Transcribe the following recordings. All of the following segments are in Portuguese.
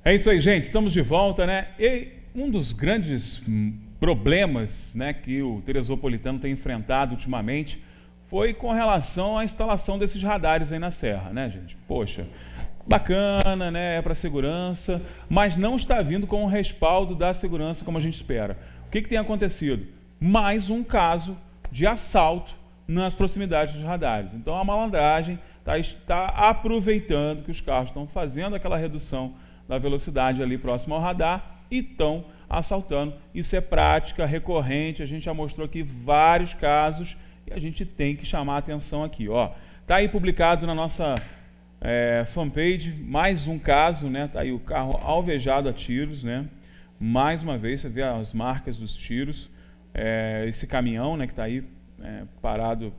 É isso aí, gente. Estamos de volta, né? E um dos grandes problemas, né, que o Teresopolitano tem enfrentado ultimamente foi com relação à instalação desses radares aí na Serra, né, gente? Poxa, bacana, né? É para segurança, mas não está vindo com o respaldo da segurança como a gente espera. O que tem acontecido? Mais um caso de assalto nas proximidades dos radares. Então a malandragem está aproveitando que os carros estão fazendo aquela redução da velocidade ali próximo ao radar e estão assaltando. Isso é prática recorrente, a gente já mostrou aqui vários casos e a gente tem que chamar a atenção aqui. Está aí publicado na nossa fanpage mais um caso, né? Está aí o carro alvejado a tiros, né? Mais uma vez você vê as marcas dos tiros, esse caminhão, né, que está aí parado,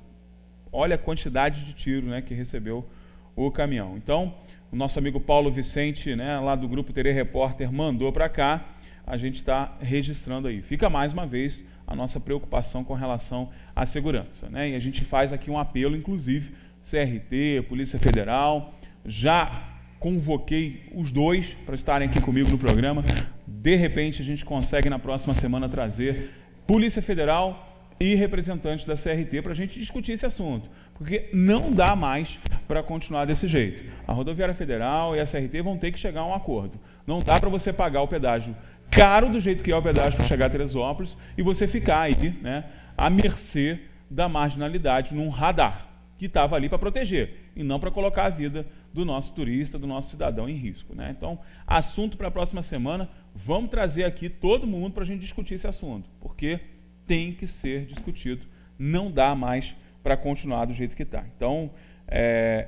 olha a quantidade de tiro, né, que recebeu o caminhão. Então, o nosso amigo Paulo Vicente, né, lá do Grupo Tere Repórter, mandou para cá, a gente está registrando aí. Fica mais uma vez a nossa preocupação com relação à segurança, né? E a gente faz aqui um apelo, inclusive, CRT, Polícia Federal, já convoquei os dois para estarem aqui comigo no programa. De repente, a gente consegue na próxima semana trazer Polícia Federal e representantes da CRT para a gente discutir esse assunto, porque não dá mais para continuar desse jeito. A Rodoviária Federal e a CRT vão ter que chegar a um acordo. Não dá para você pagar o pedágio caro do jeito que é o pedágio para chegar a Teresópolis e você ficar aí, né, à mercê da marginalidade num radar que estava ali para proteger e não para colocar a vida do nosso turista, do nosso cidadão em risco, né? Então, assunto para a próxima semana, vamos trazer aqui todo mundo para a gente discutir esse assunto, porque tem que ser discutido, não dá mais para continuar do jeito que está. Então,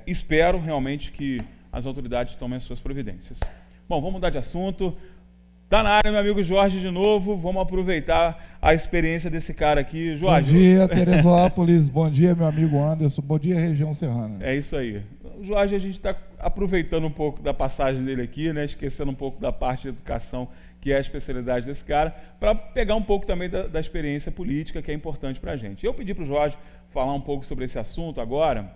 espero realmente que as autoridades tomem as suas providências. Bom, vamos mudar de assunto. Está na área, meu amigo Jorge, de novo. Vamos aproveitar a experiência desse cara aqui. Jorge. Bom dia, Teresópolis. Bom dia, meu amigo Anderson. Bom dia, região serrana. É isso aí. O Jorge, a gente está aproveitando um pouco da passagem dele aqui, né, esquecendo um pouco da parte de educação, que é a especialidade desse cara, para pegar um pouco também da experiência política, que é importante para a gente. Eu pedi para o Jorge falar um pouco sobre esse assunto agora.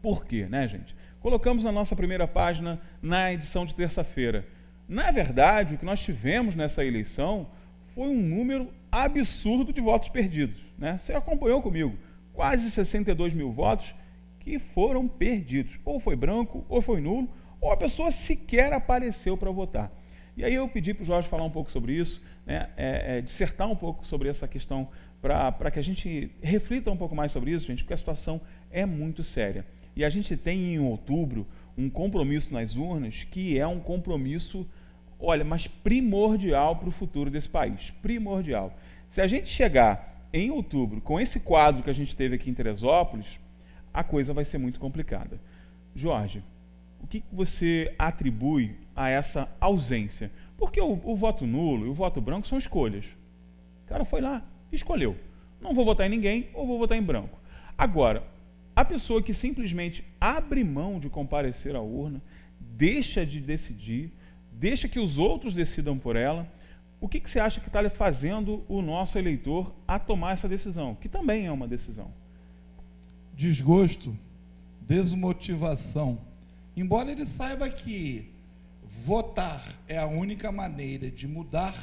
Por quê, né, gente? Colocamos na nossa primeira página na edição de terça-feira. Na verdade, o que nós tivemos nessa eleição foi um número absurdo de votos perdidos, né? Você acompanhou comigo, quase 62 mil votos que foram perdidos. Ou foi branco, ou foi nulo, ou a pessoa sequer apareceu para votar. E aí eu pedi para o Jorge falar um pouco sobre isso, né? Dissertar um pouco sobre essa questão, para que a gente reflita um pouco mais sobre isso, gente, porque a situação é muito séria. E a gente tem em outubro um compromisso nas urnas que é um compromisso, olha, mas primordial para o futuro desse país, primordial. Se a gente chegar em outubro com esse quadro que a gente teve aqui em Teresópolis, a coisa vai ser muito complicada. Jorge, o que você atribui a essa ausência? Porque o voto nulo e o voto branco são escolhas. O cara foi lá, escolheu. Não vou votar em ninguém ou vou votar em branco. Agora, a pessoa que simplesmente abre mão de comparecer à urna, deixa de decidir, deixa que os outros decidam por ela, o que você acha que está fazendo o nosso eleitor a tomar essa decisão? Que também é uma decisão. Desgosto, desmotivação. Embora ele saiba que votar é a única maneira de mudar,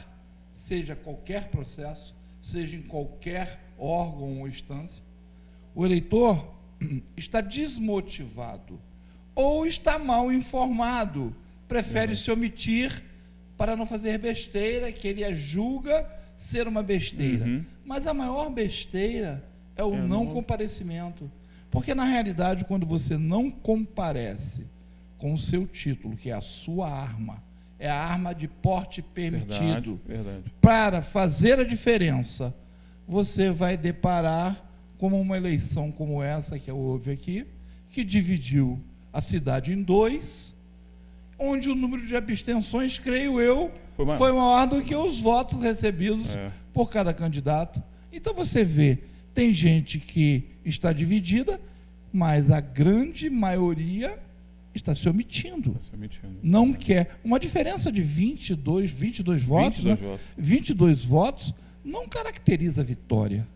seja qualquer processo, seja em qualquer órgão ou instância, o eleitor está desmotivado ou está mal informado, prefere se omitir para não fazer besteira que ele julga ser uma besteira. Mas a maior besteira é o não comparecimento, porque na realidade quando você não comparece com o seu título, que é a sua arma, é a arma de porte permitido, para fazer a diferença, você vai deparar como uma eleição como essa que houve aqui, que dividiu a cidade em dois, onde o número de abstenções, creio eu, foi maior do que os votos recebidos por cada candidato. Então você vê, tem gente que está dividida, mas a grande maioria está se omitindo. Não quer. Uma diferença de 22 votos, 22 votos não caracteriza a vitória.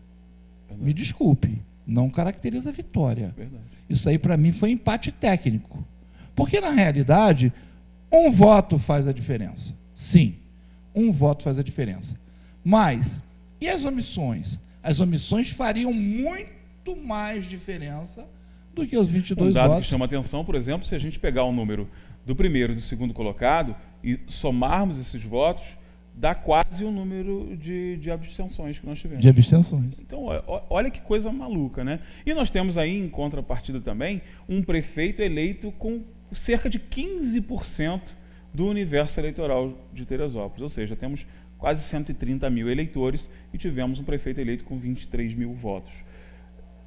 Me desculpe, não caracteriza vitória. Verdade. Isso aí, para mim, foi empate técnico. Porque, na realidade, um voto faz a diferença. Sim, um voto faz a diferença. Mas, e as omissões? As omissões fariam muito mais diferença do que os 22 Um dado votos. que chama atenção, por exemplo, se a gente pegar o número do primeiro e do segundo colocado e somarmos esses votos, dá quase o número de abstenções que nós tivemos. De abstenções. Então, olha que coisa maluca, né? E nós temos aí, em contrapartida também, um prefeito eleito com cerca de 15% do universo eleitoral de Teresópolis. Ou seja, temos quase 130 mil eleitores e tivemos um prefeito eleito com 23 mil votos.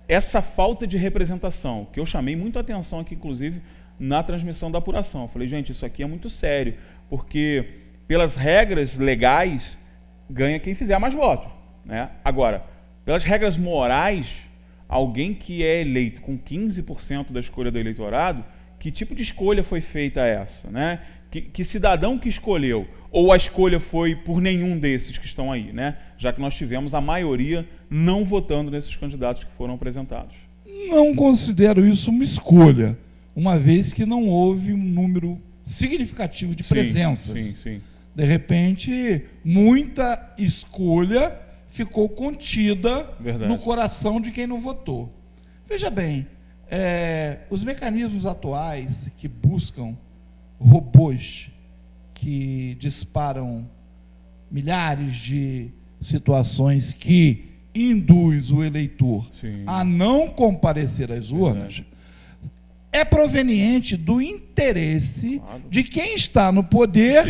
Essa falta de representação, que eu chamei muito a atenção aqui, inclusive, na transmissão da apuração. Eu falei, gente, isso aqui é muito sério, porque pelas regras legais, ganha quem fizer mais votos, né? Agora, pelas regras morais, alguém que é eleito com 15% da escolha do eleitorado, que tipo de escolha foi feita essa, né? Que cidadão que escolheu? Ou a escolha foi por nenhum desses que estão aí, né? Já que nós tivemos a maioria não votando nesses candidatos que foram apresentados. Não considero isso uma escolha, uma vez que não houve um número significativo de presenças. Sim, sim. De repente, muita escolha ficou contida no coração de quem não votou. Veja bem, os mecanismos atuais que buscam robôs que disparam milhares de situações que induz o eleitor a não comparecer às urnas, é proveniente do interesse de quem está no poder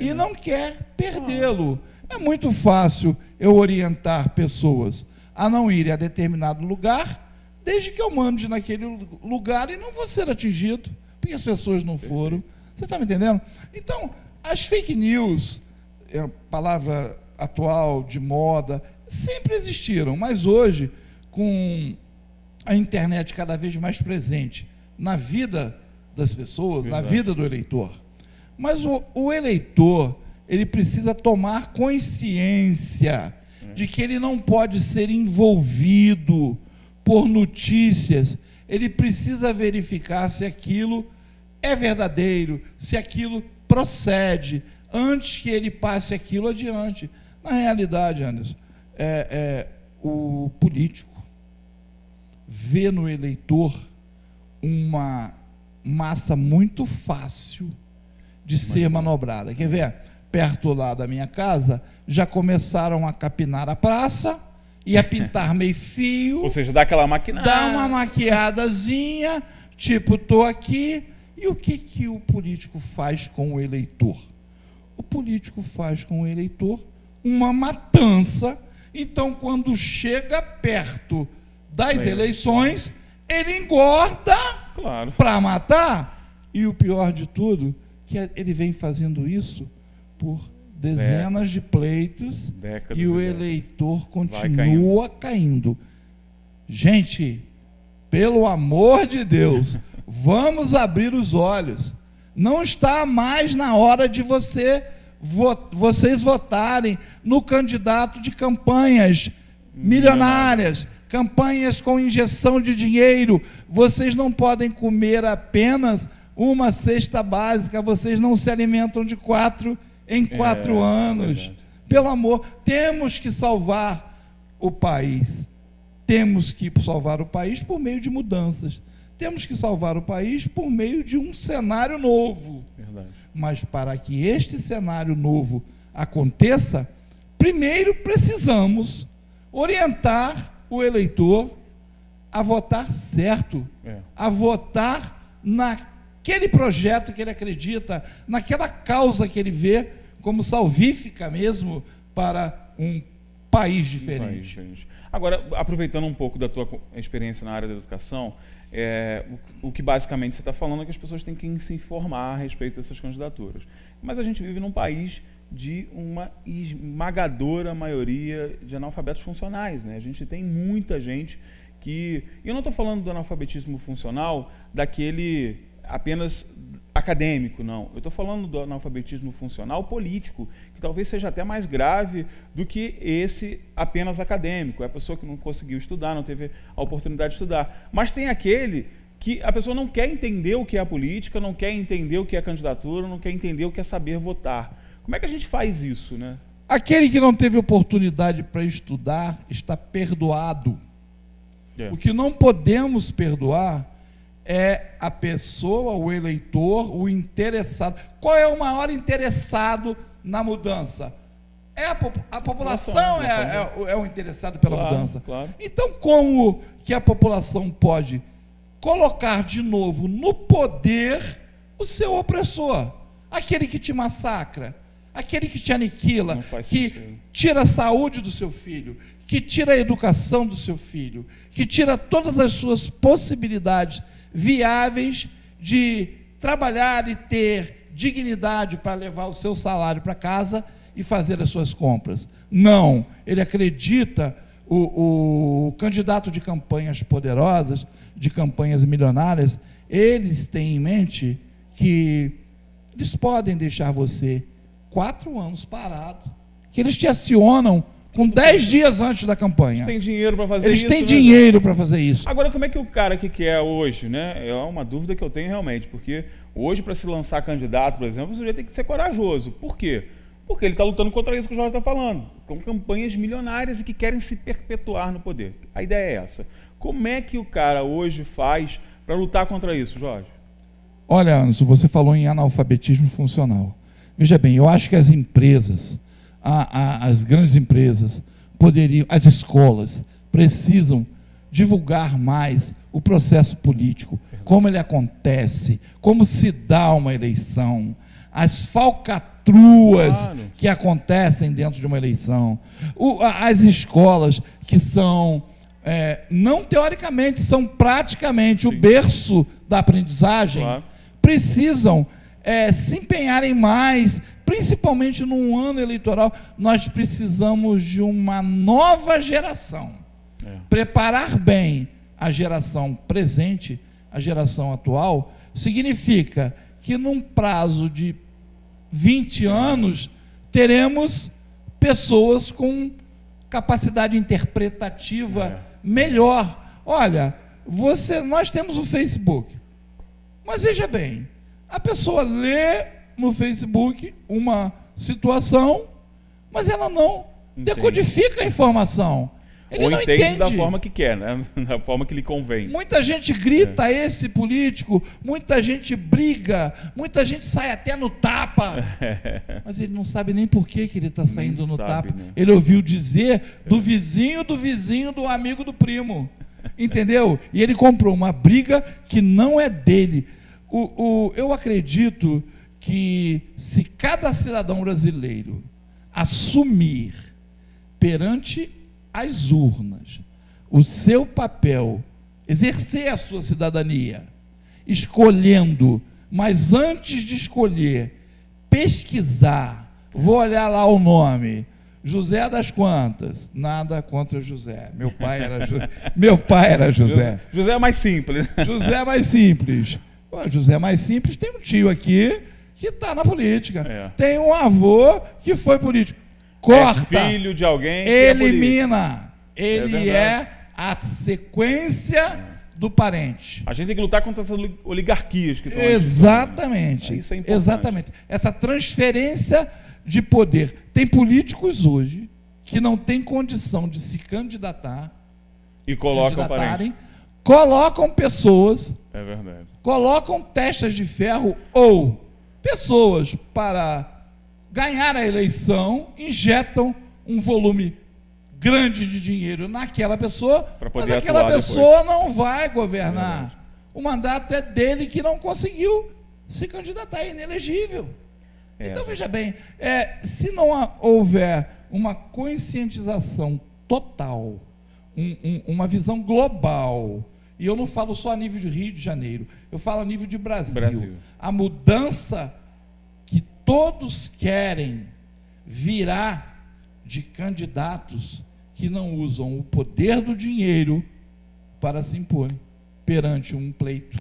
e não quer perdê-lo. É muito fácil eu orientar pessoas a não irem a determinado lugar, desde que eu mande naquele lugar e não vou ser atingido, porque as pessoas não foram. Você está me entendendo? Então, as fake news, é a palavra atual de moda, sempre existiram, mas hoje, com a internet cada vez mais presente na vida das pessoas, na vida do eleitor. Mas o eleitor, ele precisa tomar consciência de que ele não pode ser envolvido por notícias, ele precisa verificar se aquilo é verdadeiro, se aquilo procede, antes que ele passe aquilo adiante. Na realidade, Anderson, o político vê no eleitor uma massa muito fácil de ser manobrada. Quer ver? Perto lá da minha casa, já começaram a capinar a praça e a pintar meio fio. Ou seja, dá aquela maquinada. Dá uma maquiadazinha, tipo, estou aqui. E o que o político faz com o eleitor? O político faz com o eleitor uma matança. Então, quando chega perto das eleições, ele engorda para matar. E o pior de tudo, que ele vem fazendo isso por dezenas de pleitos e o eleitor continua caindo. Gente, pelo amor de Deus, vamos abrir os olhos. Não está mais na hora de vocês votarem no candidato de campanhas milionárias, campanhas com injeção de dinheiro. Vocês não podem comer apenas uma cesta básica, vocês não se alimentam de 4 em 4 anos. Pelo amor, temos que salvar o país. Temos que salvar o país por meio de mudanças. Temos que salvar o país por meio de um cenário novo. Mas para que este cenário novo aconteça, primeiro precisamos orientar o eleitor a votar certo, a votar naquele projeto que ele acredita, naquela causa que ele vê como salvífica mesmo para um país diferente. Agora, aproveitando um pouco da tua experiência na área da educação, o que basicamente você está falando é que as pessoas têm que se informar a respeito dessas candidaturas. Mas a gente vive num país de uma esmagadora maioria de analfabetos funcionais, né? A gente tem muita gente que... E eu não estou falando do analfabetismo funcional, daquele apenas acadêmico, não. Eu estou falando do analfabetismo funcional político, que talvez seja até mais grave do que esse apenas acadêmico. É a pessoa que não conseguiu estudar, não teve a oportunidade de estudar. Mas tem aquele que a pessoa não quer entender o que é a política, não quer entender o que é a candidatura, não quer entender o que é saber votar. Como é que a gente faz isso, né? Aquele que não teve oportunidade para estudar está perdoado. O que não podemos perdoar é a pessoa, o eleitor, o interessado. Qual é o maior interessado na mudança? É a população é o interessado pela mudança. Claro. Então, como que a população pode colocar de novo no poder o seu opressor? Aquele que te massacra, aquele que te aniquila, que tira a saúde do seu filho, que tira a educação do seu filho, que tira todas as suas possibilidades viáveis de trabalhar e ter dignidade para levar o seu salário para casa e fazer as suas compras. Não, ele acredita, o candidato de campanhas poderosas, de campanhas milionárias, eles têm em mente que eles podem deixar você 4 anos parado, que eles te acionam com 10 dias antes da campanha. Tem dinheiro para fazer eles isso? Eles têm dinheiro para fazer isso. Agora, como é que o cara que quer hoje, né? É uma dúvida que eu tenho realmente, porque hoje, para se lançar candidato, por exemplo, você já tem que ser corajoso. Por quê? Porque ele está lutando contra isso que o Jorge está falando, com campanhas milionárias e que querem se perpetuar no poder. A ideia é essa. Como é que o cara hoje faz para lutar contra isso, Jorge? Olha, Anderson, você falou em analfabetismo funcional. Veja bem, eu acho que as empresas, as grandes empresas, as escolas, precisam divulgar mais o processo político, como ele acontece, como se dá uma eleição, as falcatruas que acontecem dentro de uma eleição, as escolas que são, não teoricamente, são praticamente o berço da aprendizagem, precisam se empenharem mais, principalmente num ano eleitoral. Nós precisamos de uma nova geração. Preparar bem a geração presente, a geração atual, significa que num prazo de 20 anos teremos pessoas com capacidade interpretativa melhor. Olha, nós temos o Facebook, mas veja bem, a pessoa lê no Facebook uma situação, mas ela não decodifica a informação. Ele ou não entende da forma que quer, né? Da forma que lhe convém. Muita gente grita esse político, muita gente briga, muita gente sai até no tapa, mas ele não sabe nem por que ele está saindo no tapa. Né? Ele ouviu dizer do vizinho, do amigo, do primo, entendeu? E ele comprou uma briga que não é dele. Eu acredito que se cada cidadão brasileiro assumir perante as urnas o seu papel, exercer a sua cidadania, escolhendo, mas antes de escolher, pesquisar, vou olhar lá o nome, José das Quantas, nada contra José, meu pai era José. José é mais simples. José é mais simples. José é mais simples, tem um tio aqui que está na política, tem um avô que foi político. Corta, é filho de alguém que elimina. Ele é a sequência do parente. A gente tem que lutar contra essas oligarquias que estão exatamente. Isso é importante. Exatamente. Essa transferência de poder. Tem políticos hoje que não têm condição de se candidatar e colocam pessoas, colocam testas de ferro ou pessoas para ganhar a eleição, injetam um volume grande de dinheiro naquela pessoa, mas aquela pessoa não vai governar. O mandato é dele que não conseguiu se candidatar, é inelegível. Então, veja bem, se não houver uma conscientização total, uma visão global, e eu não falo só a nível de Rio de Janeiro, eu falo a nível de Brasil. A mudança que todos querem virá de candidatos que não usam o poder do dinheiro para se impor perante um pleito.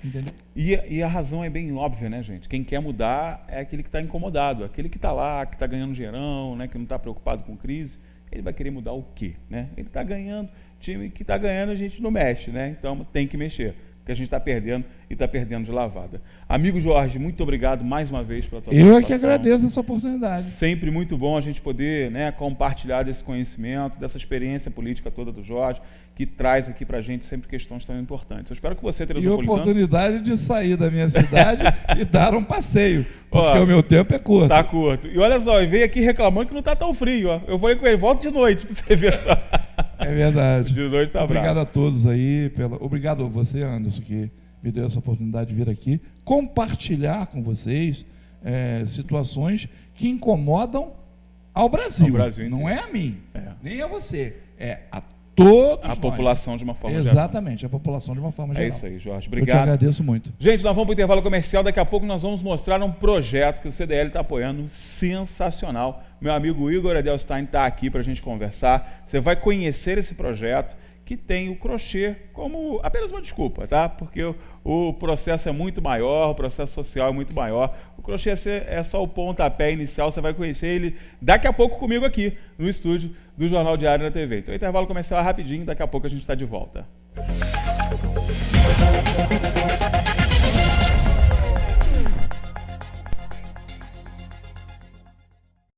Entendeu? E a razão é bem óbvia, né, gente? Quem quer mudar é aquele que está incomodado, aquele que está lá, que está ganhando dinheirão, né, que não está preocupado com crise. Ele vai querer mudar o quê? Né? Ele está ganhando, time que está ganhando a gente não mexe, né? Então tem que mexer, porque a gente está perdendo e está perdendo de lavada. Amigo Jorge, muito obrigado mais uma vez pela tua participação. Eu é que agradeço essa oportunidade. Sempre muito bom a gente poder, né, compartilhar desse conhecimento, dessa experiência política toda do Jorge, que traz aqui para a gente sempre questões tão importantes. Eu espero que você, Teresopolitano... E oportunidade de sair da minha cidade e dar um passeio, porque o meu tempo é curto. Tá curto. E olha só, veio aqui reclamando que não tá tão frio, ó. Eu falei com ele, volta de noite para você ver só. É verdade. De noite tá Obrigado bravo. a todos aí. Obrigado a você, Anderson, que me deu essa oportunidade de vir aqui compartilhar com vocês situações que incomodam ao Brasil. Não é a mim, nem a você. É a todos a nós. População de uma forma geral. Exatamente, a população de uma forma geral. É isso aí, Jorge. Obrigado. Eu te agradeço muito. Gente, nós vamos para o intervalo comercial. Daqui a pouco nós vamos mostrar um projeto que o CDL está apoiando, sensacional. Meu amigo Igor Edelstein está aqui para a gente conversar. Você vai conhecer esse projeto que tem o crochê como apenas uma desculpa, tá? Porque o processo é muito maior, o processo social é muito maior. O crochê é só o pontapé inicial, você vai conhecer ele daqui a pouco comigo aqui no estúdio do Jornal Diário na TV. Então o intervalo comercial é rapidinho, daqui a pouco a gente está de volta.